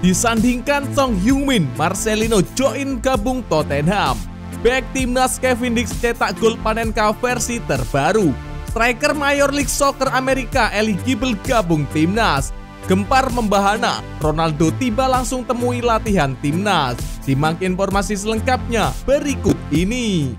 Disandingkan Son Heung-min, Marcelino join gabung Tottenham. Bek timnas Kevin Dix cetak gol Panenka versi terbaru. Striker Major League Soccer Amerika eligible gabung timnas. Gempar membahana, Ronaldo tiba langsung temui latihan timnas. Simak informasi selengkapnya berikut ini.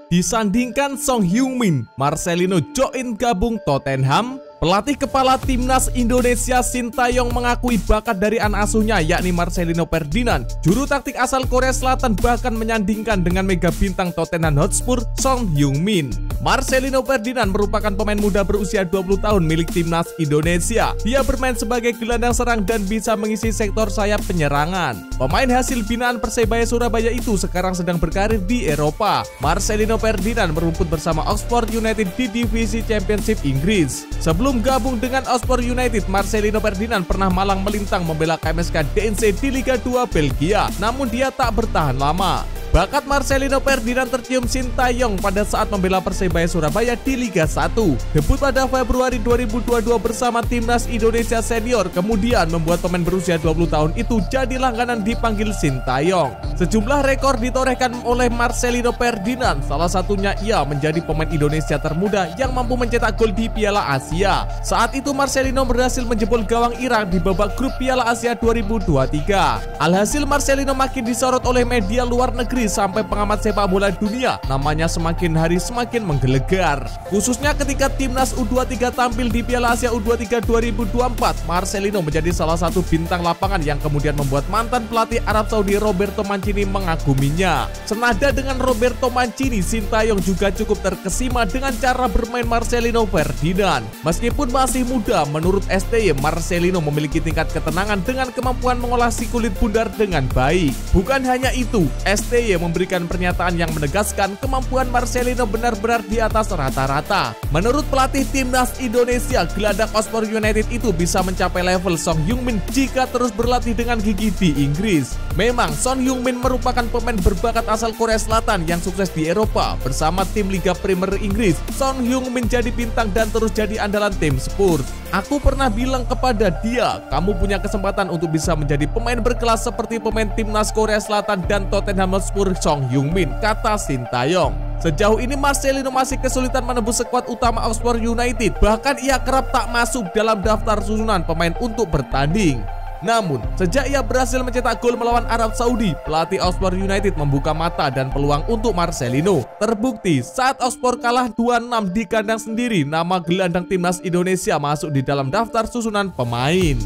Disandingkan Son Heung-min, Marcelino join gabung Tottenham. Pelatih kepala timnas Indonesia Sintayong mengakui bakat dari anak asuhnya yakni Marcelino Ferdinand. Juru taktik asal Korea Selatan bahkan menyandingkan dengan mega bintang Tottenham Hotspur Son Heung-min. Marcelino Ferdinand merupakan pemain muda berusia 20 tahun milik timnas Indonesia. Dia bermain sebagai gelandang serang dan bisa mengisi sektor sayap penyerangan. Pemain hasil binaan Persebaya Surabaya itu sekarang sedang berkarir di Eropa. Marcelino Ferdinand merumput bersama Oxford United di divisi Championship Inggris. Sebelum gabung dengan Oxford United, Marcelino Ferdinand pernah malang melintang membela KMSK DNC di Liga 2 Belgia, namun dia tak bertahan lama. Bakat Marcelino Ferdinand tercium Sintayong pada saat membela Persebaya Surabaya di Liga 1. Debut pada Februari 2022 bersama timnas Indonesia senior, kemudian membuat pemain berusia 20 tahun itu jadi langganan dipanggil Sintayong. Sejumlah rekor ditorehkan oleh Marcelino Ferdinand, salah satunya ia menjadi pemain Indonesia termuda yang mampu mencetak gol di Piala Asia. Saat itu Marcelino berhasil menjebol gawang Irak di babak grup Piala Asia 2023. Alhasil Marcelino makin disorot oleh media luar negeri sampai pengamat sepak bola dunia namanya semakin hari semakin menggelegar. Khususnya ketika timnas U23 tampil di Piala Asia U23 2024, Marcelino menjadi salah satu bintang lapangan yang kemudian membuat mantan pelatih Arab Saudi Roberto Mancini mengaguminya. Senada dengan Roberto Mancini, Sintayong juga cukup terkesima dengan cara bermain Marcelino Ferdinand. Meskipun masih muda, menurut STY, Marcelino memiliki tingkat ketenangan dengan kemampuan mengolah si kulit bundar dengan baik. Bukan hanya itu, STY memberikan pernyataan yang menegaskan kemampuan Marcelino benar-benar di atas rata-rata. Menurut pelatih timnas Indonesia, gelandang Oxford United itu bisa mencapai level Son Heung-min jika terus berlatih dengan gigih di Inggris. Memang Son Heung-min merupakan pemain berbakat asal Korea Selatan yang sukses di Eropa bersama tim Liga Premier Inggris. Son Heung-min jadi bintang dan terus jadi andalan tim Spurs. Aku pernah bilang kepada dia, kamu punya kesempatan untuk bisa menjadi pemain berkelas seperti pemain timnas Korea Selatan dan Tottenham Hotspur Son Heung-min, kata Sintayong. Sejauh ini Marcelino masih kesulitan menembus skuad utama Oxford United. Bahkan ia kerap tak masuk dalam daftar susunan pemain untuk bertanding. Namun, sejak ia berhasil mencetak gol melawan Arab Saudi, pelatih Oxford United membuka mata dan peluang untuk Marcelino. Terbukti, saat Oxford kalah 2-6 di kandang sendiri, nama gelandang timnas Indonesia masuk di dalam daftar susunan pemain.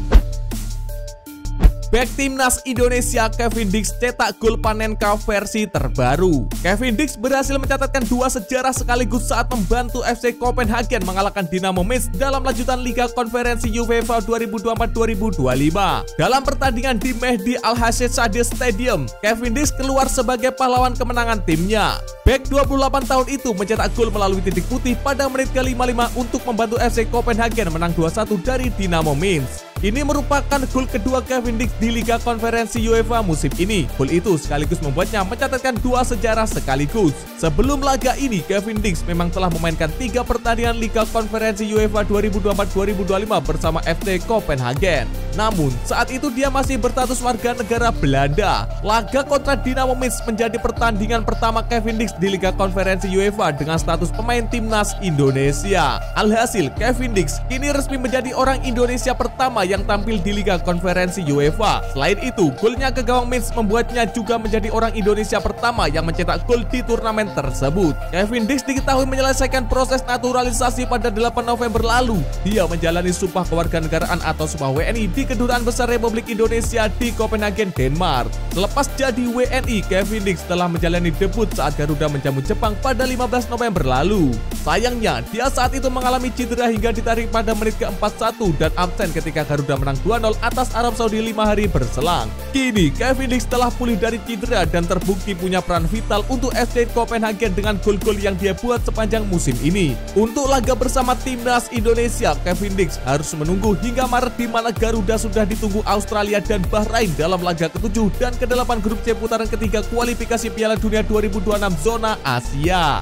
Bek timnas Indonesia Kevin Dix cetak gol Panenka versi terbaru. Kevin Dix berhasil mencatatkan dua sejarah sekaligus saat membantu FC Copenhagen mengalahkan Dynamo Minsk dalam lanjutan Liga Konferensi UEFA 2024-2025. Dalam pertandingan di Mehdi Al-Hasheshade Stadium, Kevin Dix keluar sebagai pahlawan kemenangan timnya. Bek 28 tahun itu mencetak gol melalui titik putih pada menit ke-55 untuk membantu FC Copenhagen menang 2-1 dari Dynamo Minsk. Ini merupakan gol kedua Kevin Dix di Liga Konferensi UEFA musim ini. Gol itu sekaligus membuatnya mencatatkan dua sejarah sekaligus. Sebelum laga ini, Kevin Dix memang telah memainkan 3 pertandingan Liga Konferensi UEFA 2024-2025 bersama FC Copenhagen. Namun, saat itu dia masih berstatus warga negara Belanda. Laga kontra Dynamo Minsk menjadi pertandingan pertama Kevin Dix di Liga Konferensi UEFA dengan status pemain timnas Indonesia. Alhasil, Kevin Dix kini resmi menjadi orang Indonesia pertama yang tampil di Liga Konferensi UEFA. Selain itu, golnya ke gawang Minsk membuatnya juga menjadi orang Indonesia pertama yang mencetak gol di turnamen tersebut. Kevin Dix diketahui menyelesaikan proses naturalisasi pada 8 November lalu. Dia menjalani sumpah kewarganegaraan atau sumpah WNI di Kedutaan Besar Republik Indonesia di Copenhagen, Denmark. Selepas jadi WNI, Kevin Dix telah menjalani debut saat Garuda menjamu Jepang pada 15 November lalu. Sayangnya, dia saat itu mengalami cedera hingga ditarik pada menit ke-41 dan absen ketika Garuda menang 2-0 atas Arab Saudi 5 hari berselang. Kini, Kevin Dix telah pulih dari cedera dan terbukti punya peran vital untuk FC Copenhagen dengan gol-gol yang dia buat sepanjang musim ini. Untuk laga bersama timnas Indonesia, Kevin Dix harus menunggu hingga Maret di mana Garuda sudah ditunggu Australia dan Bahrain dalam laga ke-7 dan ke-8 grup C putaran ketiga kualifikasi Piala Dunia 2026 zona Asia.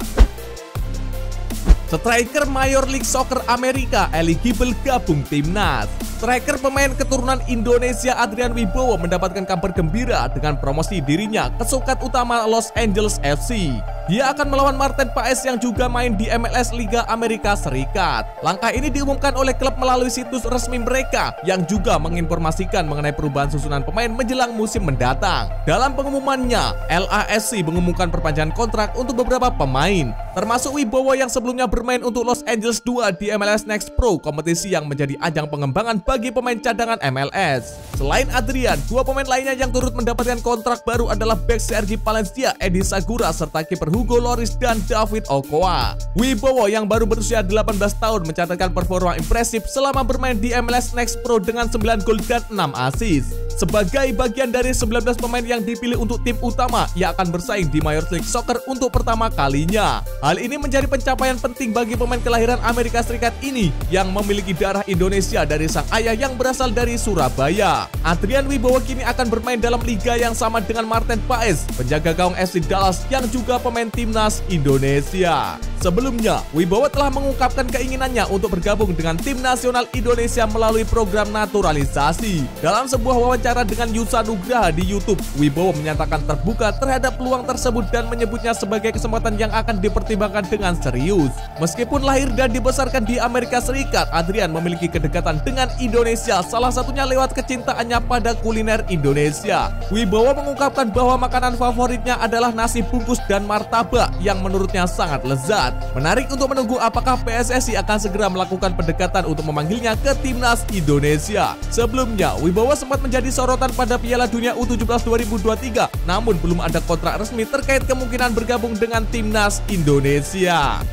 Striker Major League Soccer Amerika eligible gabung timnas. Striker pemain keturunan Indonesia Adrian Wibowo mendapatkan kabar gembira dengan promosi dirinya ke skuad utama Los Angeles FC. Dia akan melawan Martin Paes yang juga main di MLS Liga Amerika Serikat. Langkah ini diumumkan oleh klub melalui situs resmi mereka yang juga menginformasikan mengenai perubahan susunan pemain menjelang musim mendatang. Dalam pengumumannya, LASC mengumumkan perpanjangan kontrak untuk beberapa pemain, termasuk Wibowo yang sebelumnya bermain untuk Los Angeles 2 di MLS Next Pro, kompetisi yang menjadi ajang pengembangan bagi pemain cadangan MLS. Selain Adrian, dua pemain lainnya yang turut mendapatkan kontrak baru adalah bek Sergi Valencia, Edi Sagura, serta kiper Hugo Lloris dan David Okoa. Wibowo yang baru berusia 18 tahun mencatatkan performa impresif selama bermain di MLS Next Pro dengan 9 gol dan 6 assist. Sebagai bagian dari 19 pemain yang dipilih untuk tim utama, ia akan bersaing di Major League Soccer untuk pertama kalinya. Hal ini menjadi pencapaian penting bagi pemain kelahiran Amerika Serikat ini yang memiliki darah Indonesia dari sang ayah yang berasal dari Surabaya. Adrian Wibowo kini akan bermain dalam liga yang sama dengan Martin Paes, penjaga gawang FC Dallas yang juga pemain timnas Indonesia. Sebelumnya, Wibowo telah mengungkapkan keinginannya untuk bergabung dengan tim nasional Indonesia melalui program naturalisasi. Dalam sebuah wawancara dengan Yusa Nugraha di YouTube, Wibowo menyatakan terbuka terhadap peluang tersebut dan menyebutnya sebagai kesempatan yang akan dipertimbangkan dengan serius. Meskipun lahir dan dibesarkan di Amerika Serikat, Adrian memiliki kedekatan dengan Indonesia, salah satunya lewat kecintaannya pada kuliner Indonesia. Wibowo mengungkapkan bahwa makanan favoritnya adalah nasi bungkus dan martabak yang menurutnya sangat lezat. Menarik untuk menunggu apakah PSSI akan segera melakukan pendekatan untuk memanggilnya ke timnas Indonesia. Sebelumnya, Wibowo sempat menjadi sorotan pada Piala Dunia U17 2023, namun belum ada kontrak resmi terkait kemungkinan bergabung dengan timnas Indonesia.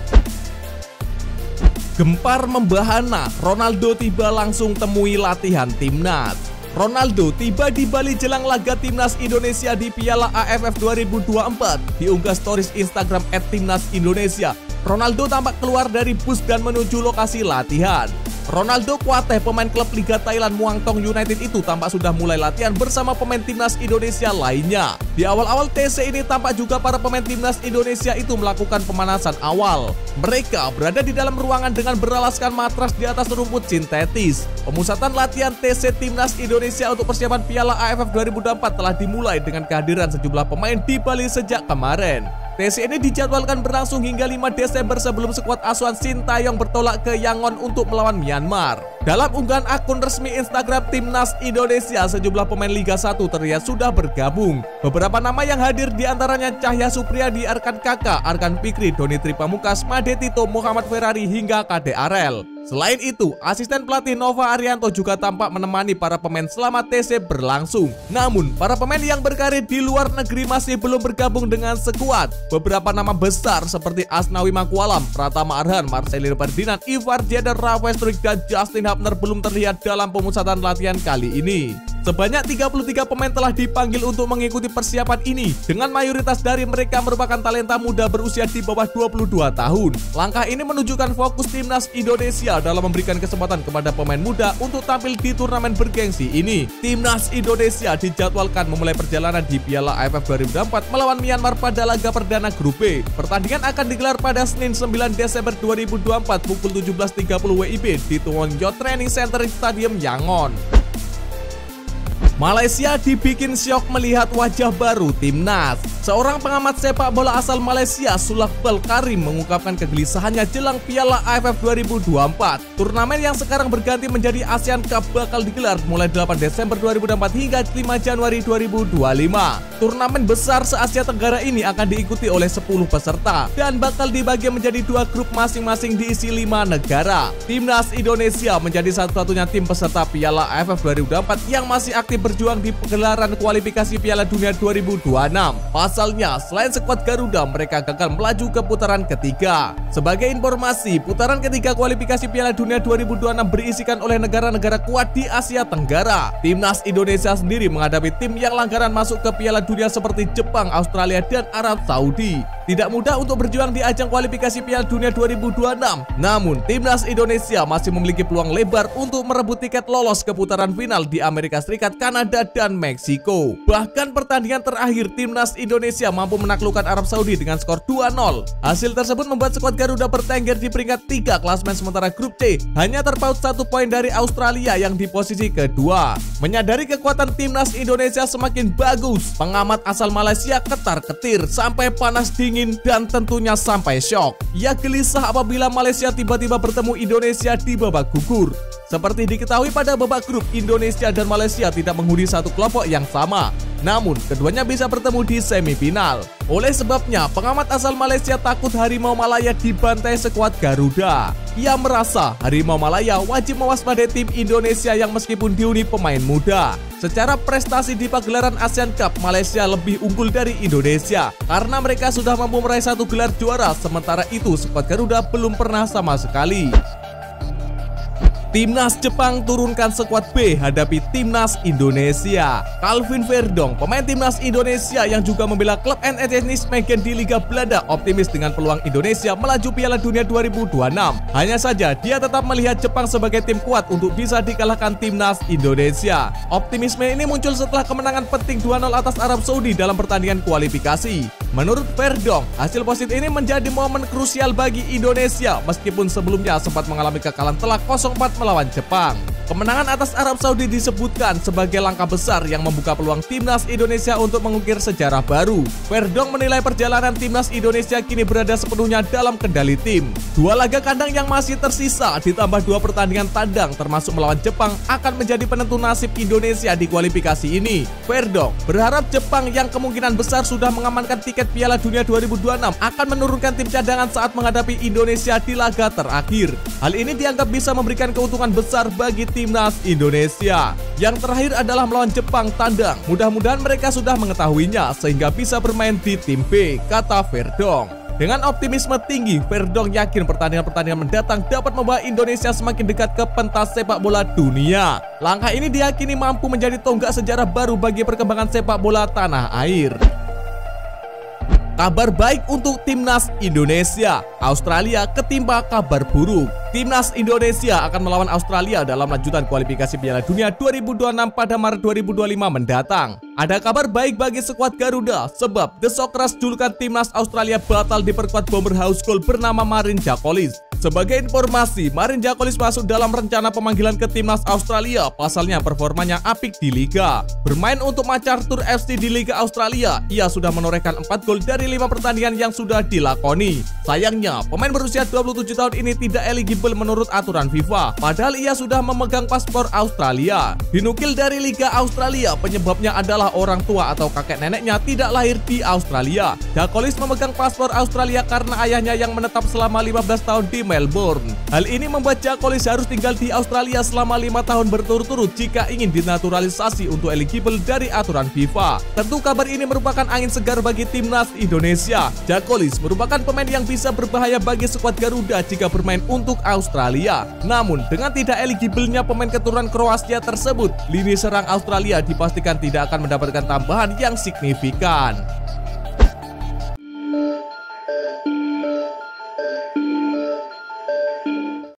Gempar membahana, Ronaldo tiba langsung temui latihan timnas. Ronaldo tiba di Bali jelang laga timnas Indonesia di Piala AFF 2024. Diunggah stories Instagram @timnasindonesia. Ronaldo tampak keluar dari bus dan menuju lokasi latihan. Ronaldo Kuateh, pemain klub Liga Thailand Muangthong United itu tampak sudah mulai latihan bersama pemain timnas Indonesia lainnya. Di awal-awal TC ini tampak juga para pemain timnas Indonesia itu melakukan pemanasan awal. Mereka berada di dalam ruangan dengan beralaskan matras di atas rumput sintetis. Pemusatan latihan TC Timnas Indonesia untuk persiapan Piala AFF 2024 telah dimulai dengan kehadiran sejumlah pemain di Bali sejak kemarin. TC ini dijadwalkan berlangsung hingga 5 Desember sebelum skuad asuhan Sintayong bertolak ke Yangon untuk melawan Myanmar. Dalam unggahan akun resmi Instagram Timnas Indonesia, sejumlah pemain Liga 1 terlihat sudah bergabung. Beberapa nama yang hadir diantaranya Cahya Supriyadi, Arkan Kaka, Arkan Fikri, Doni Tripamukas, Made Tito, Muhammad Ferrari, hingga Kade Arel. Selain itu, asisten pelatih Nova Arianto juga tampak menemani para pemain selama TC berlangsung. Namun, para pemain yang berkarir di luar negeri masih belum bergabung dengan skuad. Beberapa nama besar seperti Asnawi Makualam, Pratama Arhan, Marcelino Ferdinand, Ivar Jenner, Rafa Struik, dan Justin Hubner belum terlihat dalam pemusatan latihan kali ini. Sebanyak 33 pemain telah dipanggil untuk mengikuti persiapan ini, dengan mayoritas dari mereka merupakan talenta muda berusia di bawah 22 tahun. Langkah ini menunjukkan fokus timnas Indonesia dalam memberikan kesempatan kepada pemain muda untuk tampil di turnamen bergengsi ini. Timnas Indonesia dijadwalkan memulai perjalanan di Piala AFF 2024 melawan Myanmar pada laga perdana grup B. Pertandingan akan digelar pada Senin 9 Desember 2024 pukul 17.30 WIB di Tuwonjo Training Center Stadium Yangon. Malaysia dibikin syok melihat wajah baru timnas. Seorang pengamat sepak bola asal Malaysia, Sulakbal Karim, mengungkapkan kegelisahannya jelang Piala AFF 2024. Turnamen yang sekarang berganti menjadi ASEAN Cup bakal digelar mulai 8 Desember 2024 hingga 5 Januari 2025. Turnamen besar se-Asia Tenggara ini akan diikuti oleh 10 peserta dan bakal dibagi menjadi 2 grup masing-masing diisi 5 negara. Timnas Indonesia menjadi satu-satunya tim peserta Piala AFF 2024 yang masih aktif berjuang di pegelaran kualifikasi Piala Dunia 2026. Pasalnya, selain skuad Garuda, mereka gagal melaju ke putaran ketiga. Sebagai informasi, putaran ketiga kualifikasi Piala Dunia 2026 berisikan oleh negara-negara kuat di Asia Tenggara. Timnas Indonesia sendiri menghadapi tim yang langganan masuk ke Piala Dunia seperti Jepang, Australia, dan Arab Saudi. tidak mudah untuk berjuang di ajang kualifikasi Piala Dunia 2026. Namun, timnas Indonesia masih memiliki peluang lebar untuk merebut tiket lolos ke putaran final di Amerika Serikat, Kanada, dan Meksiko. Bahkan pertandingan terakhir timnas Indonesia mampu menaklukkan Arab Saudi dengan skor 2-0. Hasil tersebut membuat skuad Garuda bertengger di peringkat 3 klasemen sementara grup C, hanya terpaut 1 poin dari Australia yang di posisi kedua. Menyadari kekuatan timnas Indonesia semakin bagus, pengamat asal Malaysia ketar-ketir sampai panas dingin dan tentunya sampai syok. Ia gelisah apabila Malaysia tiba-tiba bertemu Indonesia di babak gugur. Seperti diketahui pada babak grup, Indonesia dan Malaysia tidak menghuni satu kelompok yang sama. Namun, keduanya bisa bertemu di semifinal. Oleh sebabnya, pengamat asal Malaysia takut Harimau Malaya dibantai skuad Garuda. Ia merasa Harimau Malaya wajib mewaspadai tim Indonesia yang meskipun dihuni pemain muda. Secara prestasi di pagelaran ASEAN Cup, Malaysia lebih unggul dari Indonesia karena mereka sudah mampu meraih 1 gelar juara, sementara itu skuad Garuda belum pernah sama sekali. Timnas Jepang turunkan skuad B hadapi Timnas Indonesia. Calvin Verdong, pemain Timnas Indonesia yang juga membela klub NEC Nijmegen di Liga Belanda, optimis dengan peluang Indonesia melaju Piala Dunia 2026. Hanya saja, dia tetap melihat Jepang sebagai tim kuat untuk bisa dikalahkan Timnas Indonesia. Optimisme ini muncul setelah kemenangan penting 2-0 atas Arab Saudi dalam pertandingan kualifikasi. Menurut Verdong, hasil positif ini menjadi momen krusial bagi Indonesia meskipun sebelumnya sempat mengalami kekalahan telak 0-4 melawan Jepang. Kemenangan atas Arab Saudi disebutkan sebagai langkah besar yang membuka peluang timnas Indonesia untuk mengukir sejarah baru. Verdong menilai perjalanan timnas Indonesia kini berada sepenuhnya dalam kendali tim. 2 laga kandang yang masih tersisa ditambah 2 pertandingan tandang termasuk melawan Jepang akan menjadi penentu nasib Indonesia di kualifikasi ini. Verdong berharap Jepang yang kemungkinan besar sudah mengamankan tiket Piala Dunia 2026 akan menurunkan tim cadangan saat menghadapi Indonesia di laga terakhir. Hal ini dianggap bisa memberikan keuntungan besar bagi timnas Indonesia. Yang terakhir adalah melawan Jepang tandang. Mudah-mudahan mereka sudah mengetahuinya sehingga bisa bermain di tim B, kata Verdong. Dengan optimisme tinggi, Verdong yakin pertandingan-pertandingan mendatang dapat membawa Indonesia semakin dekat ke pentas sepak bola dunia. Langkah ini diyakini mampu menjadi tonggak sejarah baru bagi perkembangan sepak bola tanah air. Kabar baik untuk timnas Indonesia. Australia ketimpa kabar buruk. Timnas Indonesia akan melawan Australia dalam lanjutan kualifikasi Piala Dunia 2026 pada Maret 2025 mendatang. Ada kabar baik bagi skuad Garuda sebab The Socceroos julukan timnas Australia batal diperkuat bomber household bernama Marine Jackolis. Sebagai informasi, Marine Jackolis masuk dalam rencana pemanggilan ke timnas Australia. Pasalnya performanya apik di Liga. Bermain untuk MacArthur FC di Liga Australia, ia sudah menorehkan 4 gol dari 5 pertandingan yang sudah dilakoni. Sayangnya, pemain berusia 27 tahun ini tidak eligible menurut aturan FIFA. Padahal ia sudah memegang paspor Australia. Dinukil dari Liga Australia, penyebabnya adalah orang tua atau kakek neneknya tidak lahir di Australia. Jackolis memegang paspor Australia karena ayahnya yang menetap selama 15 tahun di Melbourne. Hal ini membuat Jackolis harus tinggal di Australia selama 5 tahun berturut-turut jika ingin dinaturalisasi untuk eligible dari aturan FIFA. Tentu kabar ini merupakan angin segar bagi timnas Indonesia. Jackolis merupakan pemain yang bisa berbahaya bagi skuad Garuda jika bermain untuk Australia. Namun, dengan tidak eligiblenya pemain keturunan Kroasia tersebut, lini serang Australia dipastikan tidak akan mendapatkan tambahan yang signifikan.